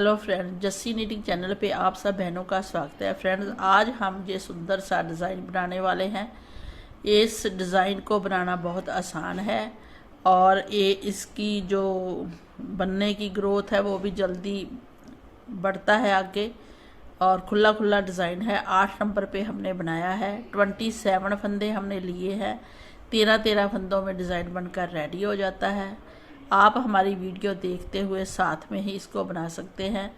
Hello friends, Jassi knitting channel पे आप सब बहनों का स्वागत है। फ्रेंड्स, आज हम ये सुंदर सा डिज़ाइन बनाने वाले हैं। इस डिज़ाइन को बनाना बहुत आसान है और ये इसकी जो बनने की ग्रोथ है वो भी जल्दी बढ़ता है आगे। और खुला खुला डिज़ाइन है। 8 नंबर पे हमने बनाया है। 27 फंदे हमने लिए हैं। 13 फंदों में डिज़ाइन बनकर रेडी हो जाता है। आप हमारी वीडियो देखते हुए साथ में ही इसको बना सकते हैं।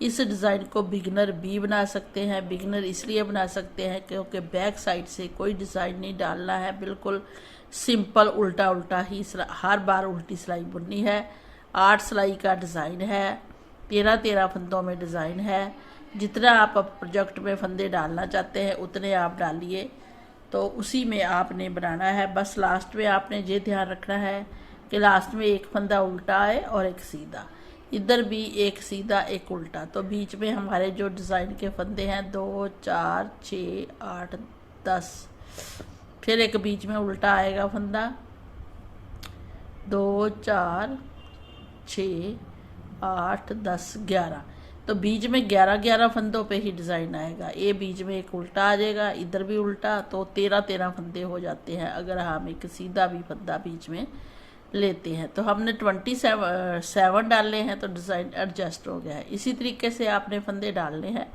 इस डिज़ाइन को बिगनर भी बना सकते हैं। बिगनर इसलिए बना सकते हैं क्योंकि बैक साइड से कोई डिज़ाइन नहीं डालना है, बिल्कुल सिंपल उल्टा उल्टा ही हर बार उल्टी सिलाई बुननी है। 8 सिलाई का डिज़ाइन है। 13 फंदों में डिज़ाइन है। जितना आप प्रोजेक्ट में फंदे डालना चाहते हैं उतने आप डालिए, तो उसी में आपने बनाना है। बस लास्ट में आपने ये ध्यान रखना है कि लास्ट में एक फंदा उल्टा आए और एक सीधा। इधर भी एक सीधा एक उल्टा, तो बीच में हमारे जो डिज़ाइन के फंदे हैं 2, 4, 6, 8, 10। फिर एक बीच में उल्टा आएगा फंदा। 2, 4, 6, 8, 10, 11। तो बीच में 11 फंदों पे ही डिज़ाइन आएगा। ये बीच में एक उल्टा आ जाएगा, इधर भी उल्टा, तो 13 फंदे हो जाते हैं अगर हम एक सीधा भी फंदा बीच में लेते हैं। तो हमने 27 डालने हैं तो डिज़ाइन एडजस्ट हो गया है। इसी तरीके से आपने फंदे डालने हैं।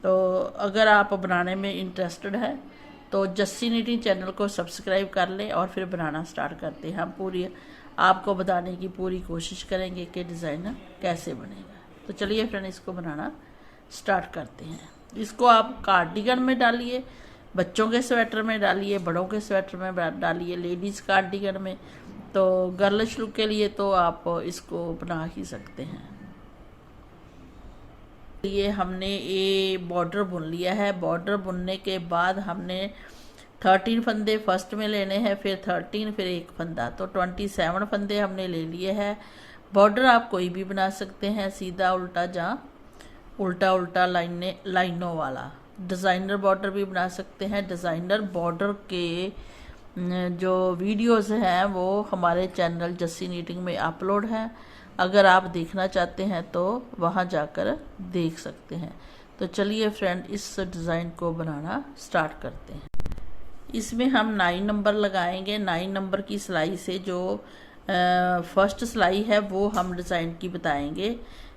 तो अगर आप बनाने में इंटरेस्टेड है तो जस्सी नीटिंग चैनल को सब्सक्राइब कर लें और फिर बनाना स्टार्ट करते हैं। हम पूरी आपको बताने की पूरी कोशिश करेंगे कि डिज़ाइन कैसे बनेगा। तो चलिए फ्रेंड, इसको बनाना स्टार्ट करते हैं। इसको आप कार्डिगन में डालिए, बच्चों के स्वेटर में डालिए, बड़ों के स्वेटर में डालिए, लेडीज़ कार्डिगन में। तो गर्लिश लुक के लिए तो आप इसको बना ही सकते हैं। ये हमने ये बॉर्डर बुन लिया है। बॉर्डर बुनने के बाद हमने 13 फंदे फर्स्ट में लेने हैं, फिर 13, फिर एक फंदा, तो 27 फंदे हमने ले लिए हैं। बॉर्डर आप कोई भी बना सकते हैं, सीधा उल्टा, जहाँ उल्टा उल्टा लाइनों वाला। डिज़ाइनर बॉर्डर भी बना सकते हैं। डिज़ाइनर बॉर्डर के जो वीडियोस हैं वो हमारे चैनल जस्सी नीटिंग में अपलोड हैं। अगर आप देखना चाहते हैं तो वहाँ जाकर देख सकते हैं। तो चलिए फ्रेंड, इस डिज़ाइन को बनाना स्टार्ट करते हैं। इसमें हम 9 नंबर लगाएंगे। 9 नंबर की सिलाई से जो फर्स्ट सिलाई है वो हम डिज़ाइन की बताएंगे।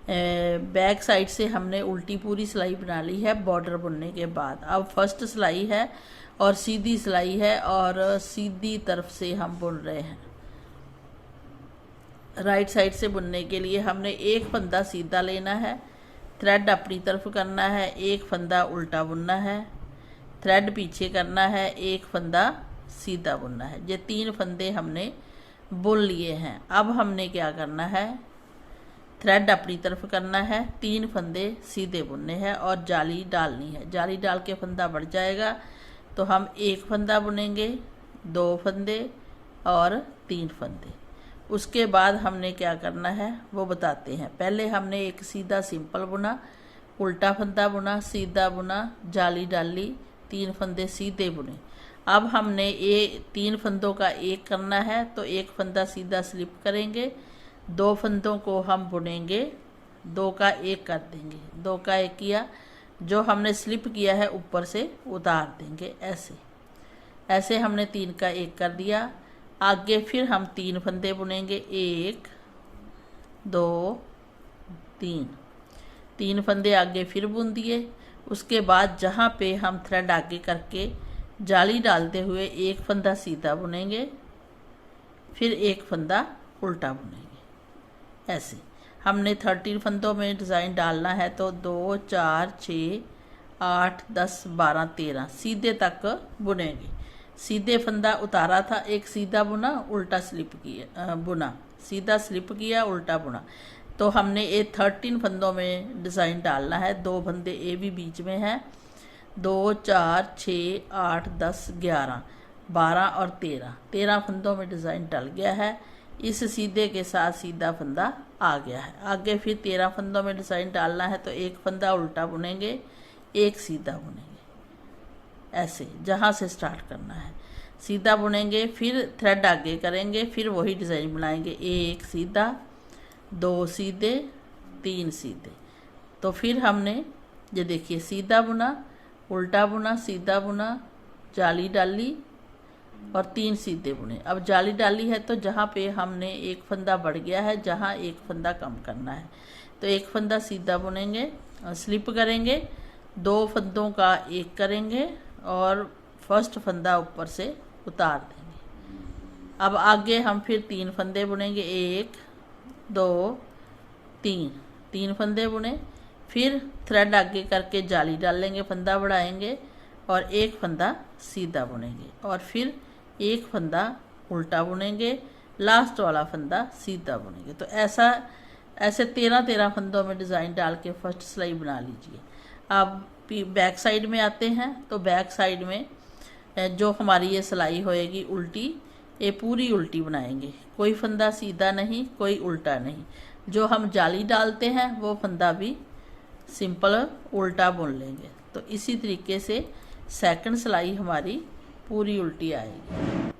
बैक साइड से हमने उल्टी पूरी सिलाई बना ली है बॉर्डर बुनने के बाद। अब फर्स्ट सिलाई है और सीधी सिलाई है और सीधी तरफ से हम बुन रहे हैं। राइट साइड से बुनने के लिए हमने एक फंदा सीधा लेना है, थ्रेड अपनी तरफ करना है, एक फंदा उल्टा बुनना है, थ्रेड पीछे करना है, एक फंदा सीधा बुनना है। ये 3 फंदे हमने बुन लिए हैं। अब हमने क्या करना है, थ्रेड अपनी तरफ करना है, 3 फंदे सीधे बुनने हैं और जाली डालनी है। जाली डाल के फंदा बढ़ जाएगा तो हम एक फंदा बुनेंगे, 2 फंदे और 3 फंदे। उसके बाद हमने क्या करना है वो बताते हैं। पहले हमने एक सीधा सिंपल बुना, उल्टा फंदा बुना, सीधा बुना, जाली डाली, 3 फंदे सीधे बुने। अब हमने ये 3 फंदों का एक करना है, तो एक फंदा सीधा स्लिप करेंगे, 2 फंदों को हम बुनेंगे, 2 का एक कर देंगे। 2 का एक किया, जो हमने स्लिप किया है ऊपर से उतार देंगे। ऐसे हमने 3 का एक कर दिया। आगे फिर हम 3 फंदे बुनेंगे, 1, 2, 3 फंदे आगे फिर बुन दिए। उसके बाद जहाँ पे हम थ्रेड आगे करके जाली डालते हुए एक फंदा सीधा बुनेंगे, फिर एक फंदा उल्टा बुनेंगे। ऐसे हमने 13 फंदों में डिज़ाइन डालना है, तो 2, 4, 6, 8, 10, 12, 13 सीधे तक बुनेंगे। सीधे फंदा उतारा था, एक सीधा बुना, उल्टा स्लिप किया, बुना, सीधा स्लिप किया, उल्टा बुना। तो हमने ये 13 फंदों में डिज़ाइन डालना है। 2 फंदे ए भी बीच में हैं। 2, 4, 6, 8, 10, 11, 12 और 13 फंदों में डिज़ाइन डल गया है। इस सीधे के साथ सीधा फंदा आ गया है। आगे फिर 13 फंदों में डिज़ाइन डालना है, तो एक फंदा उल्टा बुनेंगे, एक सीधा बुनेंगे। ऐसे जहाँ से स्टार्ट करना है सीधा बुनेंगे, फिर थ्रेड आगे करेंगे, फिर वही डिज़ाइन बनाएंगे। एक सीधा, 2 सीधे, 3 सीधे। तो फिर हमने ये देखिए सीधा बुना, उल्टा बुना, सीधा बुना, जाली डाली और 3 सीधे बुने। अब जाली डाली है तो जहाँ पे हमने एक फंदा बढ़ गया है, जहाँ एक फंदा कम करना है, तो एक फंदा सीधा बुनेंगे, स्लिप करेंगे, 2 फंदों का एक करेंगे और फर्स्ट फंदा ऊपर से उतार देंगे। अब आगे हम फिर 3 फंदे बुनेंगे, 1 2 3, 3 फंदे बुने, फिर थ्रेड आगे करके जाली डाल लेंगे, फंदा बढ़ाएंगे और एक फंदा सीधा बुनेंगे और फिर एक फंदा उल्टा बुनेंगे, लास्ट वाला फंदा सीधा बुनेंगे। तो ऐसे 13 फंदों में डिज़ाइन डाल के फर्स्ट सिलाई बना लीजिए। अब बैक साइड में आते हैं, तो बैक साइड में जो हमारी ये सिलाई होएगी उल्टी, ये पूरी उल्टी बनाएंगे, कोई फंदा सीधा नहीं, कोई उल्टा नहीं। जो हम जाली डालते हैं वो फंदा भी सिंपल उल्टा बुन लेंगे। तो इसी तरीके से सेकंड सिलाई हमारी पूरी उल्टी आएगी।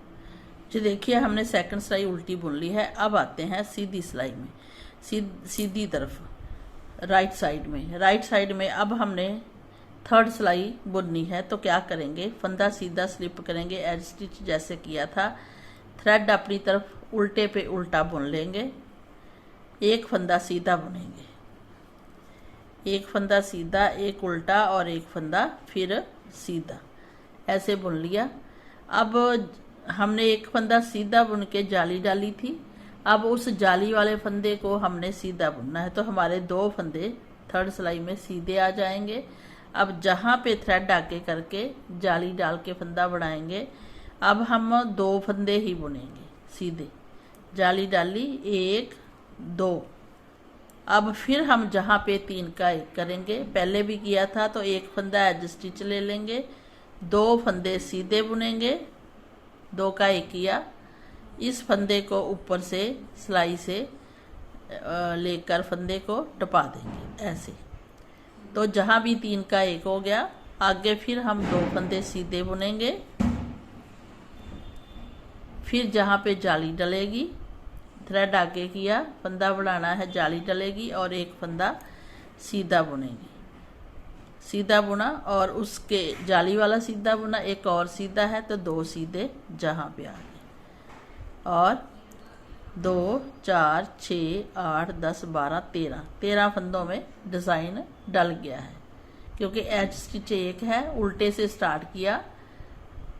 जो देखिए हमने सेकंड सिलाई उल्टी बुन ली है। अब आते हैं सीधी सिलाई में, सीधी तरफ राइट साइड में अब हमने थर्ड सिलाई बुननी है। तो क्या करेंगे, फंदा सीधा स्लिप करेंगे, एज स्टिच जैसे किया था, थ्रेड अपनी तरफ उल्टे पे उल्टा बुन लेंगे, एक फंदा सीधा बुनेंगे, एक फंदा सीधा, एक उल्टा और एक फंदा फिर सीधा, ऐसे बुन लिया। अब हमने एक फंदा सीधा बुन के जाली डाली थी, अब उस जाली वाले फंदे को हमने सीधा बुनना है। तो हमारे 2 फंदे थर्ड सिलाई में सीधे आ जाएंगे। अब जहाँ पे थ्रेड आगे करके जाली डाल के फंदा बढ़ाएंगे, अब हम 2 फंदे ही बुनेंगे सीधे, जाली डाली 1 2। अब फिर हम जहाँ पे 3 का 1 करेंगे, पहले भी किया था, तो एक फंदा एज स्टिच ले लेंगे, 2 फंदे सीधे बुनेंगे, 2 का 1 किया, इस फंदे को ऊपर से सिलाई से लेकर फंदे को टपा देंगे ऐसे। तो जहाँ भी 3 का 1 हो गया, आगे फिर हम 2 फंदे सीधे बुनेंगे, फिर जहाँ पे जाली डलेगी, थ्रेड आगे किया, फंदा बढ़ाना है, जाली डलेगी और एक फंदा सीधा बुनेंगे, सीधा बुना और उसके जाली वाला सीधा बुना, एक और सीधा है तो 2 सीधे जहाँ पे आ गए, और 2 4 6 8 10 12 13 फंदों में डिज़ाइन डल गया है। क्योंकि एज स्टिच 1 है, उल्टे से स्टार्ट किया,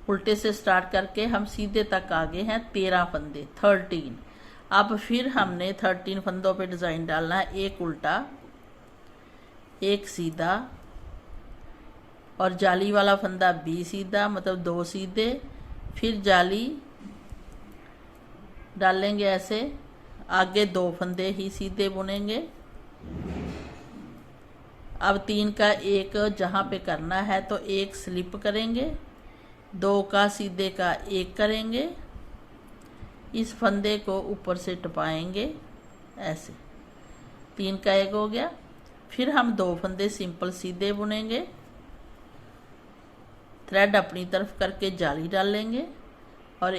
उल्टे से स्टार्ट करके हम सीधे तक आगे हैं 13 फंदे 13। अब फिर हमने 13 फंदों पे डिज़ाइन डालना है, एक उल्टा, एक सीधा और जाली वाला फंदा भी सीधा, मतलब 2 सीधे, फिर जाली डालेंगे ऐसे, आगे 2 फंदे ही सीधे बुनेंगे। अब 3 का 1 जहाँ पे करना है तो 1 स्लिप करेंगे, 2 का सीधे का 1 करेंगे, इस फंदे को ऊपर से टपाएंगे ऐसे, 3 का 1 हो गया। फिर हम 2 फंदे सिंपल सीधे बुनेंगे, थ्रेड अपनी तरफ करके जाली डाल लेंगे और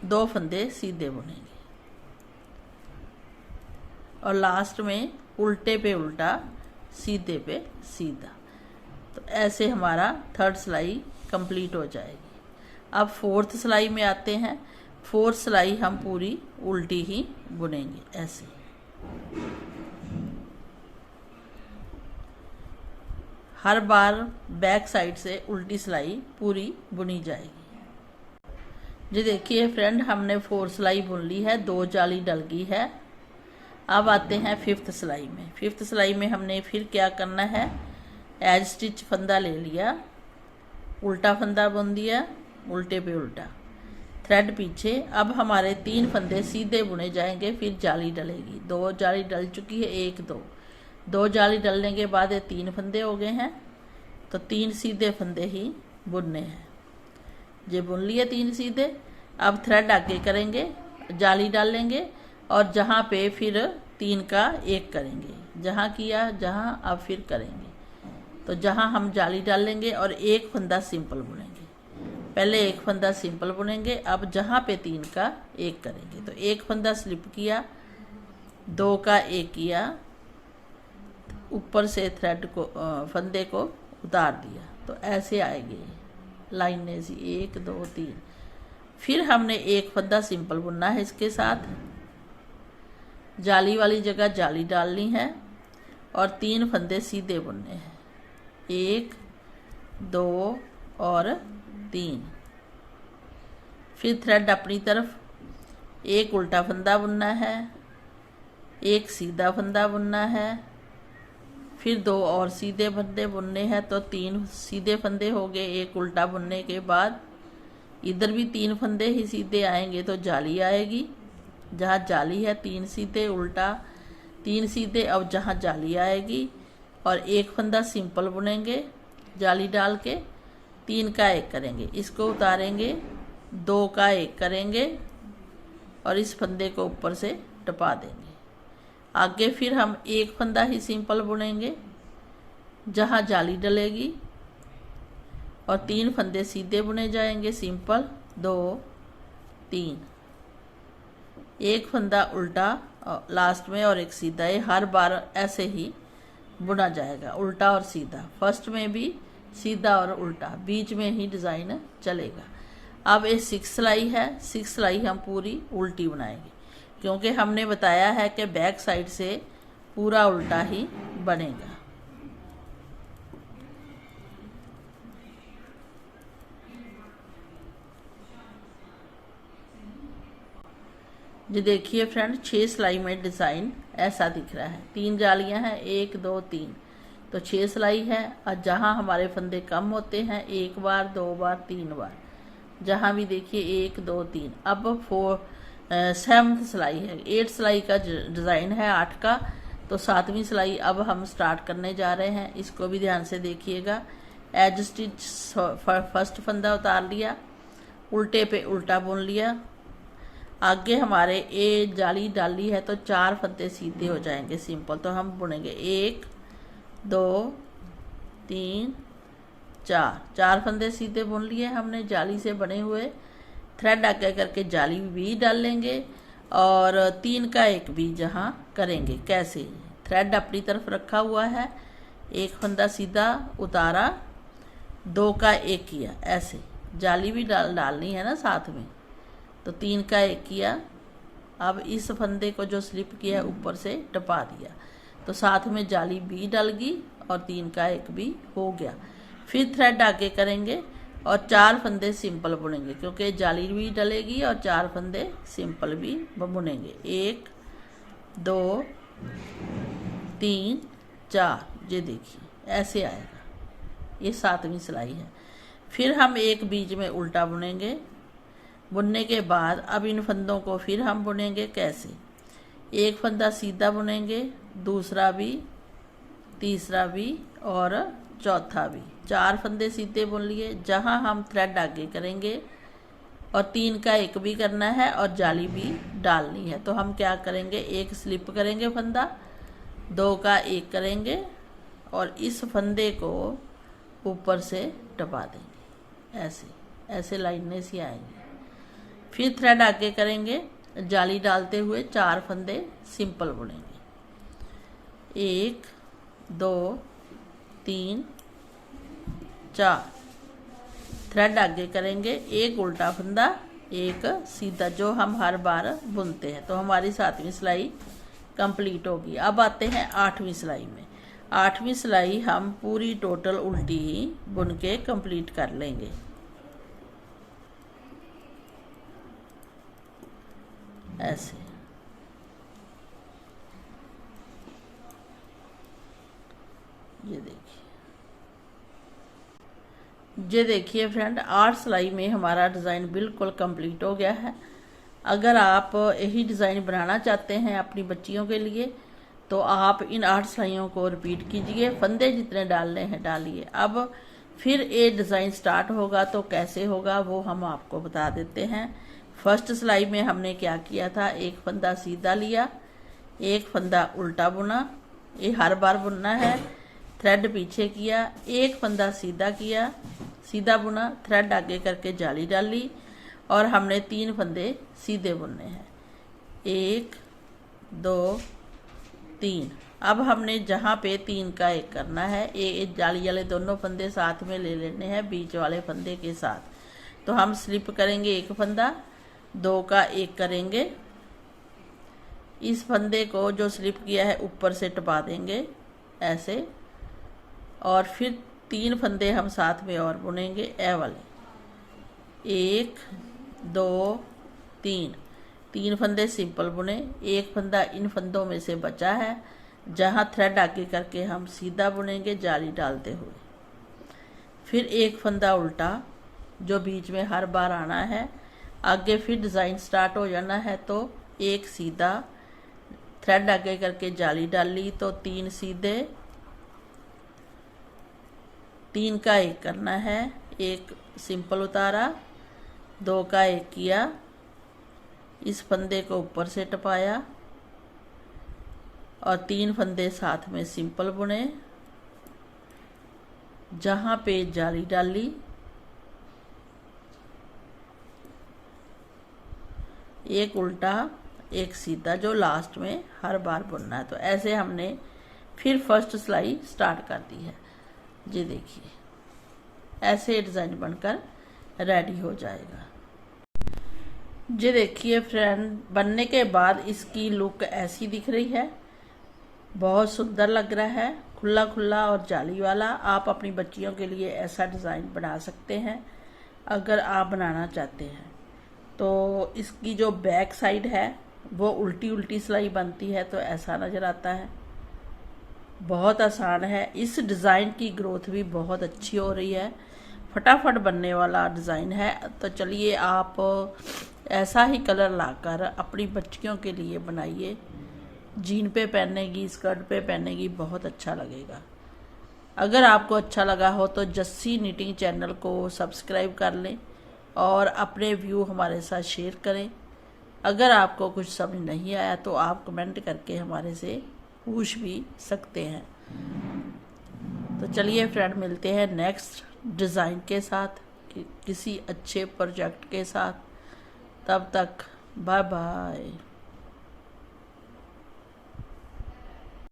2 फंदे सीधे बुनेंगे और लास्ट में उल्टे पे उल्टा, सीधे पे सीधा। तो ऐसे हमारा थर्ड सिलाई कंप्लीट हो जाएगी। अब फोर्थ सिलाई में आते हैं। फोर्थ सिलाई हम पूरी उल्टी ही बुनेंगे ऐसे। हर बार बैक साइड से उल्टी सिलाई पूरी बुनी जाएगी। जी देखिए फ्रेंड, हमने 4 सिलाई बुन ली है, 2 जाली डल गई है। अब आते हैं 5th सिलाई में। 5th सिलाई में हमने फिर क्या करना है, एज स्टिच फंदा ले लिया, उल्टा फंदा बुन दिया, उल्टे पे उल्टा, थ्रेड पीछे। अब हमारे 3 फंदे सीधे बुने जाएंगे, फिर जाली डलेगी। 2 जाली डल चुकी है, 1 2 जाली डलने के बाद ये 3 फंदे हो गए हैं, तो 3 सीधे फंदे ही बुनने हैं। ये बुन लिए 3 सीधे। अब थ्रेड आगे करेंगे, जाली डाल लेंगे और जहाँ पे फिर 3 का 1 करेंगे, जहाँ किया जहाँ अब फिर करेंगे। तो जहाँ हम जाली डाल लेंगे और 1 फंदा सिंपल बुनेंगे। पहले 1 फंदा सिंपल बुनेंगे, अब जहाँ पे 3 का 1 करेंगे। तो 1 फंदा स्लिप किया, 2 का 1 किया, ऊपर से थ्रेड को फंदे को उतार दिया। तो ऐसे आएगी लाइनें सी, 1 2 3। फिर हमने एक फंदा सिंपल बुनना है, इसके साथ जाली वाली जगह जाली डालनी है और 3 फंदे सीधे बुनने हैं, 1 2 और 3। फिर थ्रेड अपनी तरफ, एक उल्टा फंदा बुनना है, एक सीधा फंदा बुनना है, फिर 2 और सीधे फंदे बुनने हैं। तो 3 सीधे फंदे हो गए। एक उल्टा बुनने के बाद इधर भी 3 फंदे ही सीधे आएंगे तो जाली आएगी। जहाँ जाली है 3 सीधे, उल्टा 3 सीधे, अब जहाँ जाली आएगी और एक फंदा सिंपल बुनेंगे जाली डाल के, 3 का 1 करेंगे, इसको उतारेंगे, 2 का 1 करेंगे और इस फंदे को ऊपर से टपा देंगे। आगे फिर हम एक फंदा ही सिंपल बुनेंगे जहाँ जाली डलेगी और 3 फंदे सीधे बुने जाएंगे सिंपल, 2 3, एक फंदा उल्टा लास्ट में और एक सीधा। ये हर बार ऐसे ही बुना जाएगा, उल्टा और सीधा। फर्स्ट में भी सीधा और उल्टा, बीच में ही डिज़ाइन चलेगा। अब ये 6 सिलाई है, 6 सिलाई हम पूरी उल्टी बनाएंगे क्योंकि हमने बताया है कि बैक साइड से पूरा उल्टा ही बनेगा। जी देखिए फ्रेंड, 6 सिलाई में डिज़ाइन ऐसा दिख रहा है। 3 जालियां हैं, 1 2 3, तो 6 सिलाई है। और जहाँ हमारे फंदे कम होते हैं, 1 बार 2 बार 3 बार, जहाँ भी देखिए 1 2 3। अब 7th सिलाई है, 8 सिलाई का डिज़ाइन है 8 का, तो 7वीं सिलाई अब हम स्टार्ट करने जा रहे हैं। इसको भी ध्यान से देखिएगा। एज स्टिच फर्स्ट फंदा उतार लिया, उल्टे पे उल्टा बुन लिया। आगे हमारे ए जाली डाली है तो 4 फंदे सीधे हो जाएंगे सिंपल, तो हम बुनेंगे 1 2 3 4 फंदे सीधे बुन लिए हमने जाली से बने हुए। थ्रेड आगे करके जाली भी डाल लेंगे और 3 का 1 भी जहाँ करेंगे। कैसे, थ्रेड अपनी तरफ रखा हुआ है, एक फंदा सीधा उतारा, 2 का 1 किया, ऐसे जाली भी डालनी है ना साथ में, तो 3 का 1 किया। अब इस फंदे को जो स्लिप किया ऊपर से टपा दिया, तो साथ में जाली भी डल गई और 3 का 1 भी हो गया। फिर थ्रेड आगे करेंगे और 4 फंदे सिंपल बुनेंगे क्योंकि जाली भी डलेगी और 4 फंदे सिंपल भी बुनेंगे। 1 2 3 4, ये देखिए ऐसे आएगा। ये 7वीं सिलाई है। फिर हम एक बीच में उल्टा बुनेंगे। बुनने के बाद अब इन फंदों को फिर हम बुनेंगे। कैसे, एक फंदा सीधा बुनेंगे, दूसरा भी, तीसरा भी और चौथा भी। 4 फंदे सीधे बुन लिए। जहाँ हम थ्रेड आगे करेंगे और 3 का 1 भी करना है और जाली भी डालनी है, तो हम क्या करेंगे, एक स्लिप करेंगे फंदा, 2 का 1 करेंगे और इस फंदे को ऊपर से टपा देंगे। ऐसे लाइनें सी आएंगी। फिर थ्रेड आगे करेंगे, जाली डालते हुए 4 फंदे सिंपल बुनेंगे। 1 2 3 4, थ्रेड आगे करेंगे, एक उल्टा फंदा, एक सीधा, जो हम हर बार बुनते हैं। तो हमारी 7वीं सिलाई कंप्लीट होगी। अब आते हैं 8वीं सिलाई में। 8वीं सिलाई हम पूरी टोटल उल्टी ही बुन के कंप्लीट कर लेंगे। ऐसे ये देखिए फ्रेंड, 8 सिलाई में हमारा डिज़ाइन बिल्कुल कंप्लीट हो गया है। अगर आप यही डिज़ाइन बनाना चाहते हैं अपनी बच्चियों के लिए तो आप इन 8 सिलाइयों को रिपीट कीजिए, फंदे जितने डालने हैं डालिए। अब फिर ये डिज़ाइन स्टार्ट होगा तो कैसे होगा वो हम आपको बता देते हैं। फर्स्ट सिलाई में हमने क्या किया था, एक फंदा सीधा लिया, एक फंदा उल्टा बुना, ये हर बार बुनना है। थ्रेड पीछे किया, एक फंदा सीधा किया, सीधा बुना, थ्रेड आगे करके जाली डाली और हमने 3 फंदे सीधे बुनने हैं। 1 2 3, अब हमने जहाँ पे 3 का 1 करना है, ये जाली वाले दोनों फंदे साथ में ले लेने हैं बीच वाले फंदे के साथ। तो हम स्लिप करेंगे 1 फंदा, 2 का 1 करेंगे, इस फंदे को जो स्लिप किया है ऊपर से टपा देंगे ऐसे, और फिर 3 फंदे हम साथ में और बुनेंगे ए वाले, 1 2 3 फंदे सिंपल बुने। 1 फंदा इन फंदों में से बचा है, जहाँ थ्रेड आगे करके हम सीधा बुनेंगे जाली डालते हुए। फिर 1 फंदा उल्टा जो बीच में हर बार आना है, आगे फिर डिज़ाइन स्टार्ट हो जाना है। तो 1 सीधा थ्रेड आगे करके जाली डाली, तो 3 सीधे, 3 का 1 करना है, 1 सिंपल उतारा, 2 का 1 किया, इस फंदे को ऊपर से टपाया और 3 फंदे साथ में सिंपल बुने, जहाँ पे जाली डाली, 1 उल्टा 1 सीधा जो लास्ट में हर बार बुनना है। तो ऐसे हमने फिर फर्स्ट सिलाई स्टार्ट कर दी है। जी देखिए, ऐसे डिज़ाइन बनकर रेडी हो जाएगा। जी देखिए फ्रेंड, बनने के बाद इसकी लुक ऐसी दिख रही है, बहुत सुंदर लग रहा है, खुला खुला और जाली वाला। आप अपनी बच्चियों के लिए ऐसा डिज़ाइन बना सकते हैं अगर आप बनाना चाहते हैं। तो इसकी जो बैक साइड है वो उल्टी उल्टी सिलाई बनती है, तो ऐसा नज़र आता है। बहुत आसान है, इस डिज़ाइन की ग्रोथ भी बहुत अच्छी हो रही है, फटाफट बनने वाला डिज़ाइन है। तो चलिए आप ऐसा ही कलर लाकर अपनी बच्चियों के लिए बनाइए, जीन पे पहनेगी, स्कर्ट पे पहनेगी, बहुत अच्छा लगेगा। अगर आपको अच्छा लगा हो तो जस्सी निटिंग चैनल को सब्सक्राइब कर लें और अपने व्यू हमारे साथ शेयर करें। अगर आपको कुछ समझ नहीं आया तो आप कमेंट करके हमारे से पूछ भी सकते हैं। तो चलिए फ्रेंड, मिलते हैं नेक्स्ट डिज़ाइन के साथ, किसी अच्छे प्रोजेक्ट के साथ। तब तक बाय बाय।